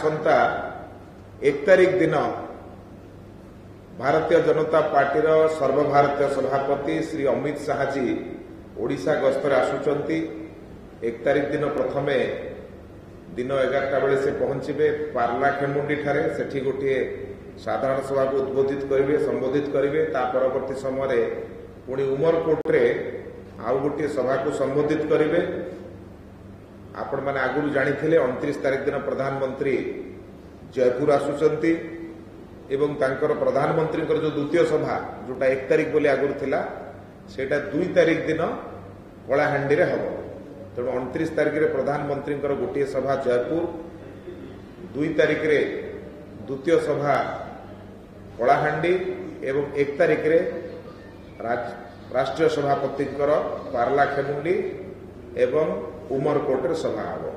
आसंता 1 तारिख दिन भारतीय जनता पार्टी सर्वभारतीय सभापति श्री अमित शाह जी ओडिशा गस्तर आसुचंती। 1 तारिख दिन प्रथमे दिन 11टा बेले से पहुंचे पार्लाखेमुंडी ठारे सेठी गोटे साधारण सभा को उद्बोधित करेंगे संबोधित करेंगे। परवर्ती समय पुणी उमरकोट रे आउ गोटे सभा को संबोधित करेंगे। आपण मैंने आगुरी जानी 29 तारिख दिन प्रधानमंत्री जयपुर आसुचंती एवं तांकर प्रधानमंत्री जो द्वितीय सभा जोटा 1 तारिख बोली आगुरी थिला सेटा 2 तारिख दिन कलाहांडी रे हबो। तेणु 29 तारिख रे प्रधानमंत्री गोटे सभा जयपुर, 2 तारिख रे द्वितीय सभा कलाहांडी एवं 1 तारिख रे राष्ट्रीय सभापति पार्लाखेमुंडी एवं उमरकोट सभा हबो।